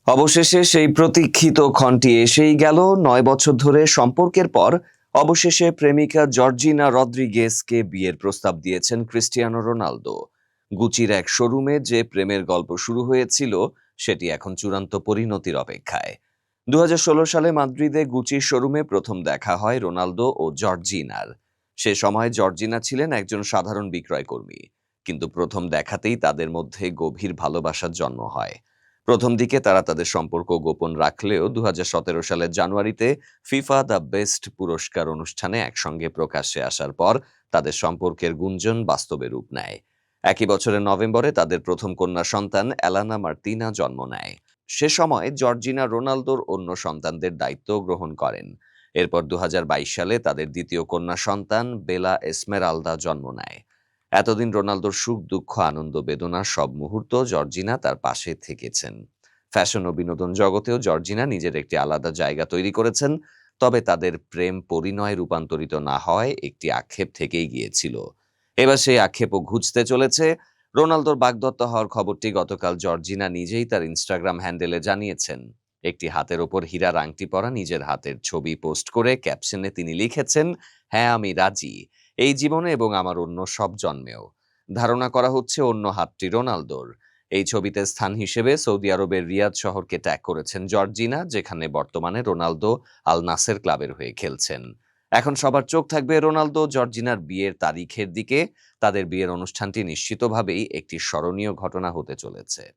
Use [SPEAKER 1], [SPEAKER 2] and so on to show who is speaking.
[SPEAKER 1] অবশেষে সেই প্রতীক্ষিত ক্ষণটি এসেই গেল। ৯ বছর ধরে সম্পর্কের পর অবশেষে প্রেমিকা জর্জিনা রদ্রিগেজকে বিয়ের প্রস্তাব দিয়েছেন ক্রিস্টিয়ানো রোনালদো। গুচির এক শোরুমে যে প্রেমের গল্প শুরু হয়েছিল সেটি এখন চূড়ান্ত পরিণতির অপেক্ষায়। ২০১৬ সালে মাদ্রিদে গুচির শোরুমে প্রথম দেখা হয় রোনালদো ও জর্জিনার। সে সময় জর্জিনা ছিলেন একজন সাধারণ বিক্রয়কর্মী, কিন্তু প্রথম দেখাতেই তাদের মধ্যে গভীর ভালোবাসার জন্ম হয়। প্রথম দিকে তারা তাদের সম্পর্ক গোপন রাখলেও ২০১৭ সালের জানুয়ারিতে ফিফা দ্য বেস্ট পুরস্কার অনুষ্ঠানে একসঙ্গে প্রকাশ্যে আসার পর তাদের সম্পর্কের গুঞ্জন বাস্তবে রূপ নেয়। একই বছরের নভেম্বরে তাদের প্রথম কন্যা সন্তান এলানা মার্তিনা জন্ম নেয়। সে সময় জর্জিনা রোনালদোর অন্য সন্তানদের দায়িত্ব গ্রহণ করেন। এরপর ২০২২ সালে তাদের দ্বিতীয় কন্যা সন্তান বেলা এসমেরালদা জন্ম নেয়। এতদিন রোনালদোর সুখ, দুঃখ, আনন্দ, বেদনার সব মুহূর্ত জর্জিনা তার পাশে থেকেছেন। ফ্যাশন ও বিনোদন জগতেও জর্জিনা নিজের একটি আলাদা জায়গা তৈরি করেছেন। তবে তাদের প্রেম পরিণয়ে রূপান্তরিত না হওয়ায় একটি আক্ষেপ থেকেই গিয়েছিল। এবার সেই আক্ষেপও ঘুচতে চলেছে। রোনালদোর বাগদত্তা হওয়ার খবরটি গতকাল জর্জিনা নিজেই তার ইনস্টাগ্রাম হ্যান্ডেলে জানিয়েছেন। একটি হাতের ওপর হীরার আংটি পরা নিজের হাতের ছবি পোস্ট করে ক্যাপশনে তিনি লিখেছেন, "হ্যাঁ, আমি রাজি, এই জীবনে এবং আমার অন্য সব জন্মেও।" ধারণা করা হচ্ছে অন্য হাতটি রোনালদোর। এই ছবিতে স্থান হিসেবে সৌদি আরবের রিয়াদ শহরকে ট্যাগ করেছেন জর্জিনা, যেখানে বর্তমানে রোনালদো আল নাসের ক্লাবের হয়ে খেলছেন। এখন সবার চোখ থাকবে রোনালদো জর্জিনার বিয়ের তারিখের দিকে। তাদের বিয়ের অনুষ্ঠানটি নিশ্চিতভাবেই একটি স্মরণীয় ঘটনা হতে চলেছে।